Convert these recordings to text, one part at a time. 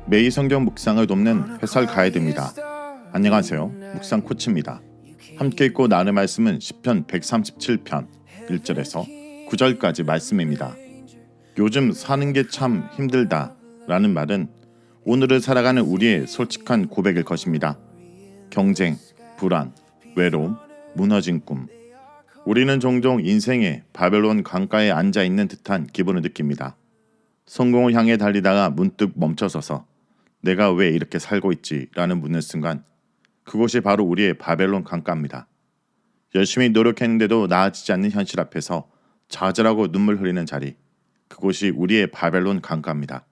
매일 성경 묵상을 돕는 회살 가이드입니다. 안녕하세요. 묵상 코치입니다. 함께 읽고 나눌 말씀은 시편 137편 1절에서 9절까지 말씀입니다. 요즘 사는 게 참 힘들다 라는 말은 오늘을 살아가는 우리의 솔직한 고백일 것입니다. 경쟁, 불안, 외로움, 무너진 꿈. 우리는 종종 인생의 바벨론 강가에 앉아있는 듯한 기분을 느낍니다. 성공을 향해 달리다가 문득 멈춰서서 내가 왜 이렇게 살고 있지? 라는 묻는 순간 그곳이 바로 우리의 바벨론 강가입니다. 열심히 노력했는데도 나아지지 않는 현실 앞에서 좌절하고 눈물 흘리는 자리, 그곳이 우리의 바벨론 강가입니다.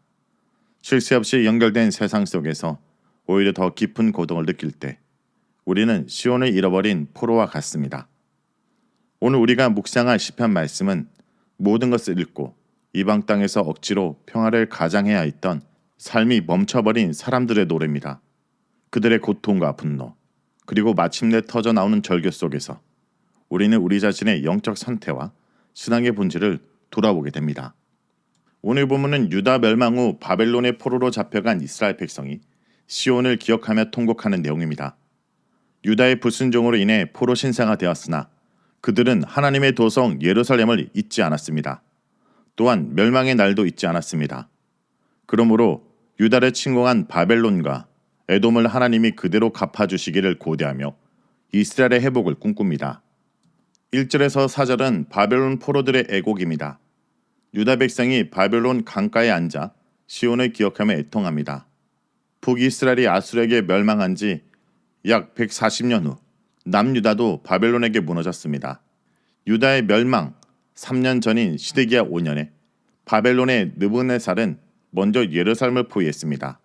쉴 새 없이 연결된 세상 속에서 오히려 더 깊은 고통을 느낄 때 우리는 시온을 잃어버린 포로와 같습니다. 오늘 우리가 묵상할 시편 말씀은 모든 것을 잃고 이방 땅에서 억지로 평화를 가장해야 했던 삶이 멈춰버린 사람들의 노래입니다. 그들의 고통과 분노, 그리고 마침내 터져나오는 절규 속에서 우리는 우리 자신의 영적 상태와 신앙의 본질을 돌아보게 됩니다. 오늘 본문은 유다 멸망 후 바벨론의 포로로 잡혀간 이스라엘 백성이 시온을 기억하며 통곡하는 내용입니다. 유다의 불순종으로 인해 포로 신사가 되었으나 그들은 하나님의 도성 예루살렘을 잊지 않았습니다. 또한 멸망의 날도 잊지 않았습니다. 그러므로 유다를 침공한 바벨론과 에돔을 하나님이 그대로 갚아주시기를 고대하며 이스라엘의 회복을 꿈꿉니다. 1절에서 4절은 바벨론 포로들의 애곡입니다. 유다 백성이 바벨론 강가에 앉아 시온을 기억하며 애통합니다. 북이스라엘이 아수르에게 멸망한 지 약 140년 후 남유다도 바벨론에게 무너졌습니다. 유다의 멸망 3년 전인 시드기야 5년에 바벨론의 느부갓네살은 먼저 예루살렘을 포위했습니다.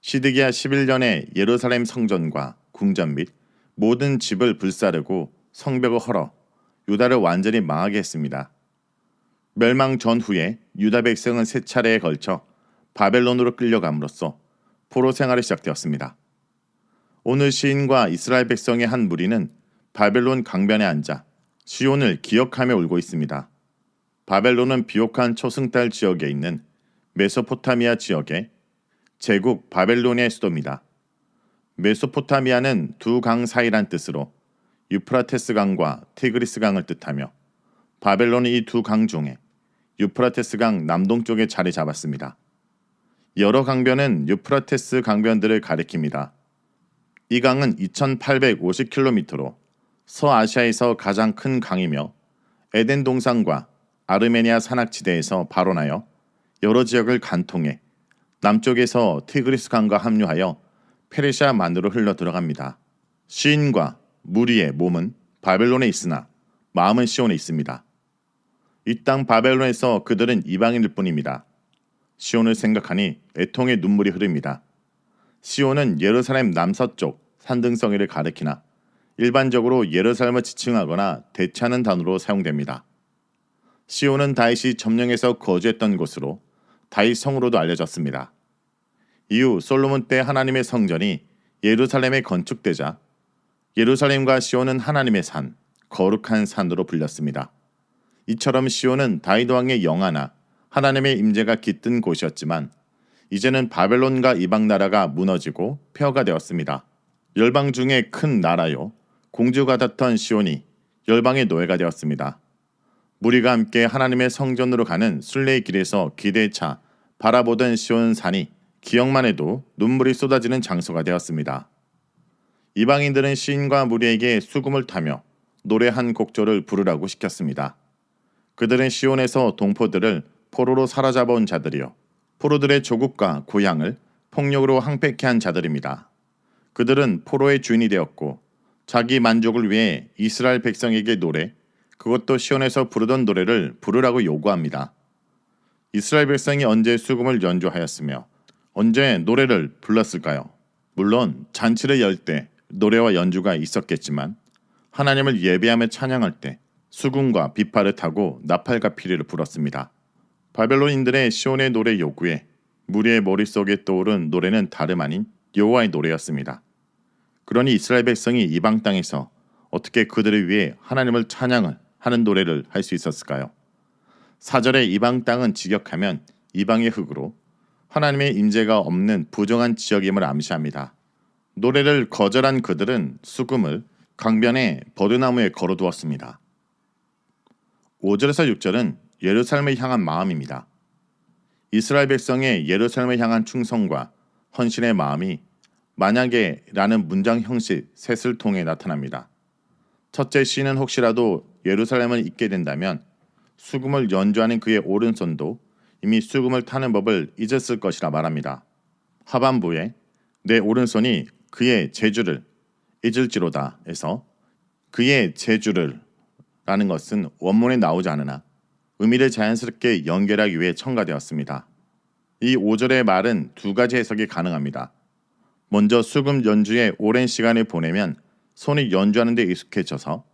시드기야 11년에 예루살렘 성전과 궁전 및 모든 집을 불사르고 성벽을 헐어 유다를 완전히 망하게 했습니다. 멸망 전후에 유다 백성은 세 차례에 걸쳐 바벨론으로 끌려감으로써 포로 생활이 시작되었습니다. 오늘 시인과 이스라엘 백성의 한 무리는 바벨론 강변에 앉아 시온을 기억하며 울고 있습니다. 바벨론은 비옥한 초승달 지역에 있는 메소포타미아 지역의 제국 바벨로니아의 수도입니다. 메소포타미아는 두 강 사이란 뜻으로 유프라테스 강과 티그리스 강을 뜻하며 바벨론이 이 두 강 중에 유프라테스 강 남동쪽에 자리 잡았습니다. 여러 강변은 유프라테스 강변들을 가리킵니다. 이 강은 2850km로 서아시아에서 가장 큰 강이며 에덴 동산과 아르메니아 산악지대에서 발원하여 여러 지역을 간통해 남쪽에서 티그리스 강과 합류하여 페르시아만으로 흘러 들어갑니다. 시인과 무리의 몸은 바벨론에 있으나 마음은 시온에 있습니다. 이 땅 바벨론에서 그들은 이방인일 뿐입니다. 시온을 생각하니 애통의 눈물이 흐릅니다. 시온은 예루살렘 남서쪽 산등성이를 가리키나 일반적으로 예루살렘을 지칭하거나 대체하는 단어로 사용됩니다. 시온은 다윗이 점령해서 거주했던 곳으로 다윗 성으로도 알려졌습니다. 이후 솔로몬 때 하나님의 성전이 예루살렘에 건축되자 예루살렘과 시온은 하나님의 산, 거룩한 산으로 불렸습니다. 이처럼 시온은 다윗 왕의 영화나 하나님의 임재가 깃든 곳이었지만 이제는 바벨론과 이방 나라가 무너지고 폐허가 되었습니다. 열방 중에 큰 나라요, 공주 같았던 시온이 열방의 노예가 되었습니다. 무리가 함께 하나님의 성전으로 가는 순례의 길에서 기대에 차 바라보던 시온 산이 기억만 해도 눈물이 쏟아지는 장소가 되었습니다. 이방인들은 시인과 무리에게 수금을 타며 노래 한 곡조를 부르라고 시켰습니다. 그들은 시온에서 동포들을 포로로 사로잡아 온 자들이요, 포로들의 조국과 고향을 폭력으로 항폐케 한 자들입니다. 그들은 포로의 주인이 되었고 자기 만족을 위해 이스라엘 백성에게 노래, 그것도 시온에서 부르던 노래를 부르라고 요구합니다. 이스라엘 백성이 언제 수금을 연주하였으며 언제 노래를 불렀을까요? 물론 잔치를 열 때 노래와 연주가 있었겠지만 하나님을 예배하며 찬양할 때 수금과 비파를 타고 나팔과 피리를 불었습니다. 바벨론인들의 시온의 노래 요구에 무리의 머릿속에 떠오른 노래는 다름 아닌 여호와의 노래였습니다. 그러니 이스라엘 백성이 이방 땅에서 어떻게 그들을 위해 하나님을 찬양을 하는 노래를 할 수 있었을까요? 4절에 이방 땅은 직역하면 이방의 흙으로, 하나님의 임재가 없는 부정한 지역임을 암시합니다. 노래를 거절한 그들은 수금을 강변의 버드나무에 걸어두었습니다. 5절에서 6절은 예루살렘을 향한 마음입니다. 이스라엘 백성의 예루살렘을 향한 충성과 헌신의 마음이 만약에 라는 문장 형식 셋을 통해 나타납니다. 첫째 시인은 혹시라도 예루살렘을 잊게 된다면 수금을 연주하는 그의 오른손도 이미 수금을 타는 법을 잊었을 것이라 말합니다. 하반부에 내 오른손이 그의 재주를 잊을지로다 에서 그의 재주를 라는 것은 원문에 나오지 않으나 의미를 자연스럽게 연결하기 위해 첨가되었습니다. 이 5절의 말은 두 가지 해석이 가능합니다. 먼저 수금 연주에 오랜 시간을 보내면 손이 연주하는 데 익숙해져서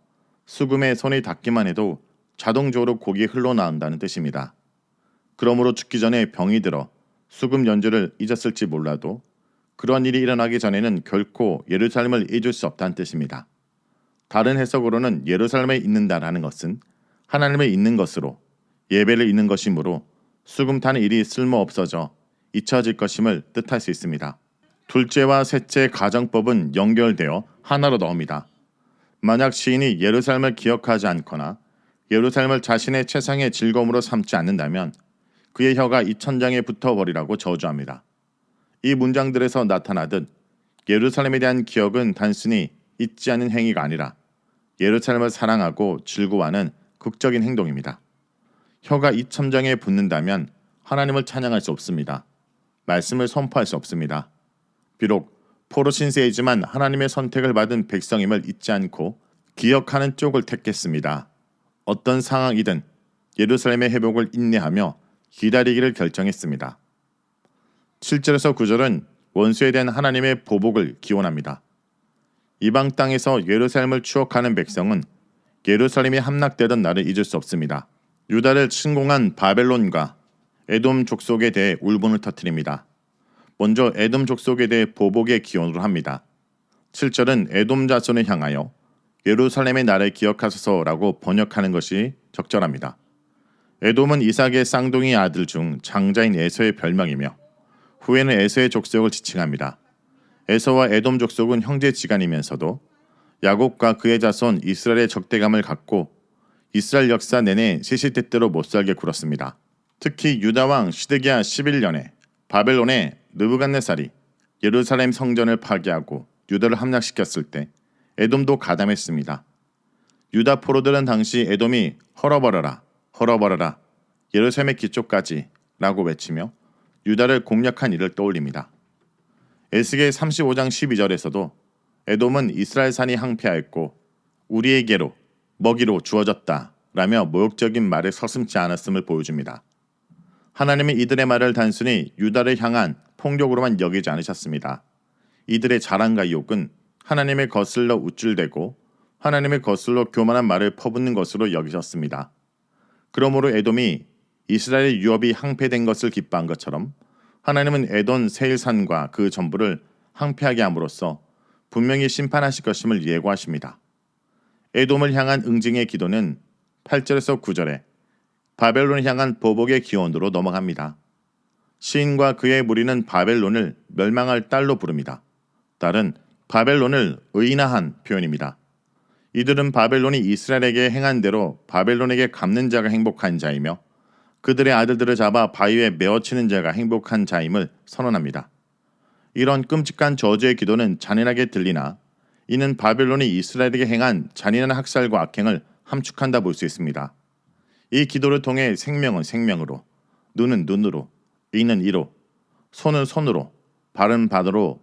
수금에 손이 닿기만 해도 자동적으로 곡이 흘러나온다는 뜻입니다. 그러므로 죽기 전에 병이 들어 수금 연주를 잊었을지 몰라도 그런 일이 일어나기 전에는 결코 예루살렘을 잊을 수 없다는 뜻입니다. 다른 해석으로는 예루살렘에 있는다라는 것은 하나님을 잊는 것으로 예배를 잊는 것이므로 수금 타는 일이 쓸모없어져 잊혀질 것임을 뜻할 수 있습니다. 둘째와 셋째 가정법은 연결되어 하나로 나옵니다. 만약 시인이 예루살렘을 기억하지 않거나 예루살렘을 자신의 최상의 즐거움으로 삼지 않는다면 그의 혀가 이 천장에 붙어버리라고 저주합니다. 이 문장들에서 나타나듯 예루살렘에 대한 기억은 단순히 잊지 않는 행위가 아니라 예루살렘을 사랑하고 즐거워하는 극적인 행동입니다. 혀가 이 천장에 붙는다면 하나님을 찬양할 수 없습니다. 말씀을 선포할 수 없습니다. 비록 포로 신세이지만 하나님의 선택을 받은 백성임을 잊지 않고 기억하는 쪽을 택했습니다. 어떤 상황이든 예루살렘의 회복을 인내하며 기다리기를 결정했습니다. 7절에서 9절은 원수에 대한 하나님의 보복을 기원합니다. 이방 땅에서 예루살렘을 추억하는 백성은 예루살렘이 함락되던 날을 잊을 수 없습니다. 유다를 침공한 바벨론과 에돔 족속에 대해 울분을 터뜨립니다. 먼저 에돔 족속에 대해 보복의 기원으로 합니다. 7절은 에돔 자손을 향하여 예루살렘의 날을 기억하소서라고 번역하는 것이 적절합니다. 에돔은 이삭의 쌍둥이 아들 중 장자인 에서의 별명이며 후에는 에서의 족속을 지칭합니다. 에서와 에돔 족속은 형제지간이면서도 야곱과 그의 자손 이스라엘의 적대감을 갖고 이스라엘 역사 내내 시시때때로 못살게 굴었습니다. 특히 유다 왕 시드기야 11년에 바벨론의 느부갓네살이 예루살렘 성전을 파괴하고 유다를 함락시켰을 때 에돔도 가담했습니다. 유다 포로들은 당시 에돔이 헐어버려라 헐어버려라 예루살렘의 기초까지 라고 외치며 유다를 공략한 일을 떠올립니다. 에스겔 35장 12절에서도 에돔은 이스라엘 산이 항폐하였고 우리에게로 먹이로 주어졌다 라며 모욕적인 말을 서슴지 않았음을 보여줍니다. 하나님은 이들의 말을 단순히 유다를 향한 폭력으로만 여기지 않으셨습니다. 이들의 자랑과 욕은 하나님을 거슬러 우쭐대고 하나님을 거슬러 교만한 말을 퍼붓는 것으로 여기셨습니다. 그러므로 에돔이 이스라엘의 유업이 항폐된 것을 기뻐한 것처럼 하나님은 에돔 세일산과 그 전부를 항폐하게 함으로써 분명히 심판하실 것임을 예고하십니다. 에돔을 향한 응징의 기도는 8절에서 9절에 바벨론을 향한 보복의 기원으로 넘어갑니다. 시인과 그의 무리는 바벨론을 멸망할 딸로 부릅니다. 딸은 바벨론을 의인화한 표현입니다. 이들은 바벨론이 이스라엘에게 행한 대로 바벨론에게 갚는 자가 행복한 자이며 그들의 아들들을 잡아 바위에 메어치는 자가 행복한 자임을 선언합니다. 이런 끔찍한 저주의 기도는 잔인하게 들리나 이는 바벨론이 이스라엘에게 행한 잔인한 학살과 악행을 함축한다 볼 수 있습니다. 이 기도를 통해 생명은 생명으로, 눈은 눈으로, 이는 이로, 손은 손으로, 발은 발으로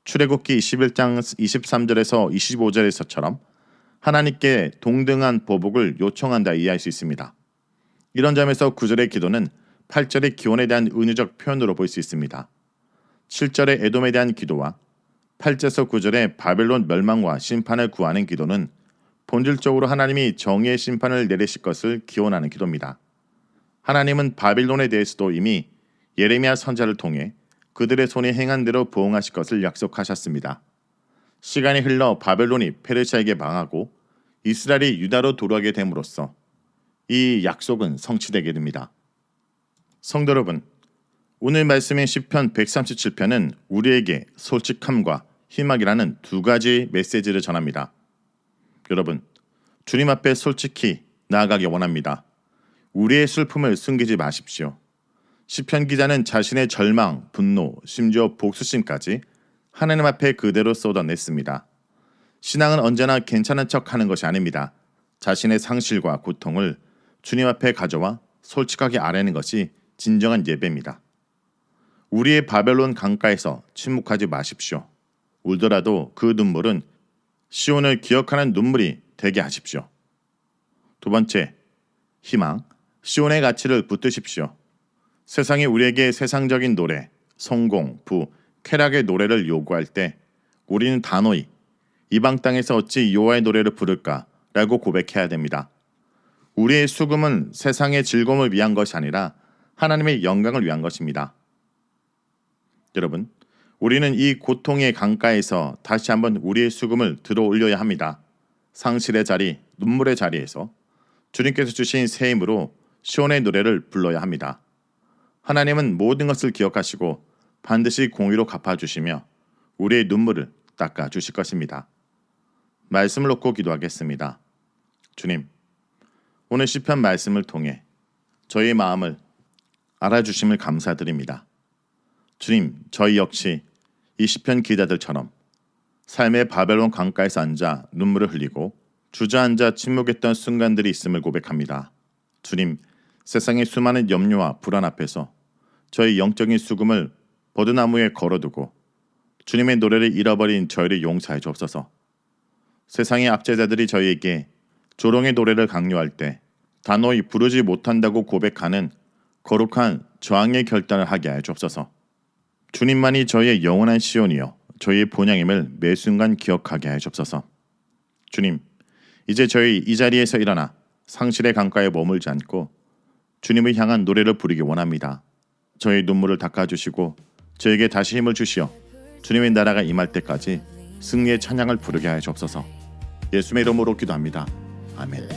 출애굽기 21장 23절에서 25절에서처럼 하나님께 동등한 보복을 요청한다 이해할 수 있습니다. 이런 점에서 9절의 기도는 8절의 기원에 대한 은유적 표현으로 볼 수 있습니다. 7절의 에돔에 대한 기도와 8절에서 9절의 바벨론 멸망과 심판을 구하는 기도는 본질적으로 하나님이 정의의 심판을 내리실 것을 기원하는 기도입니다. 하나님은 바빌론에 대해서도 이미 예레미야 선지자를 통해 그들의 손이 행한 대로 보응하실 것을 약속하셨습니다. 시간이 흘러 바벨론이 페르시아에게 망하고 이스라엘이 유다로 돌아오게 됨으로써 이 약속은 성취되게 됩니다. 성도 여러분, 오늘 말씀인 시편 137편은 우리에게 솔직함과 희망이라는 두 가지 메시지를 전합니다. 여러분, 주님 앞에 솔직히 나아가기 원합니다. 우리의 슬픔을 숨기지 마십시오. 시편 기자는 자신의 절망, 분노, 심지어 복수심까지 하나님 앞에 그대로 쏟아냈습니다. 신앙은 언제나 괜찮은 척하는 것이 아닙니다. 자신의 상실과 고통을 주님 앞에 가져와 솔직하게 아뢰는 것이 진정한 예배입니다. 우리의 바벨론 강가에서 침묵하지 마십시오. 울더라도 그 눈물은 시온을 기억하는 눈물이 되게 하십시오. 두 번째, 희망, 시온의 가치를 붙드십시오. 세상이 우리에게 세상적인 노래, 성공, 부, 쾌락의 노래를 요구할 때 우리는 단호히 이방 땅에서 어찌 여호와의 노래를 부를까? 라고 고백해야 됩니다. 우리의 수금은 세상의 즐거움을 위한 것이 아니라 하나님의 영광을 위한 것입니다. 여러분, 우리는 이 고통의 강가에서 다시 한번 우리의 수금을 들어 올려야 합니다. 상실의 자리, 눈물의 자리에서 주님께서 주신 새 힘으로 시온의 노래를 불러야 합니다. 하나님은 모든 것을 기억하시고 반드시 공의로 갚아주시며 우리의 눈물을 닦아주실 것입니다. 말씀을 놓고 기도하겠습니다. 주님, 오늘 시편 말씀을 통해 저희의 마음을 알아주심을 감사드립니다. 주님, 저희 역시 이 시편 기자들처럼 삶의 바벨론 강가에서 앉아 눈물을 흘리고 주저앉아 침묵했던 순간들이 있음을 고백합니다. 주님, 세상의 수많은 염려와 불안 앞에서 저희 영적인 수금을 버드나무에 걸어두고 주님의 노래를 잃어버린 저희를 용서해 주옵소서. 세상의 압제자들이 저희에게 조롱의 노래를 강요할 때 단호히 부르지 못한다고 고백하는 거룩한 저항의 결단을 하게 하여 주옵소서. 주님만이 저희의 영원한 시온이요 저희의 본향임을 매 순간 기억하게 하여 주옵소서. 주님, 이제 저희 이 자리에서 일어나 상실의 강가에 머물지 않고 주님을 향한 노래를 부르기 원합니다. 저희 눈물을 닦아주시고 저에게 다시 힘을 주시어 주님의 나라가 임할 때까지 승리의 찬양을 부르게 하여 주옵소서. 예수의 이름으로 기도합니다. 아멘.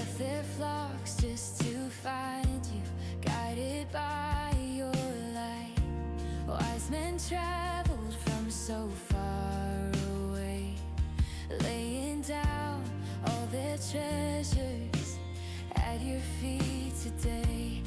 Treasures at your feet today.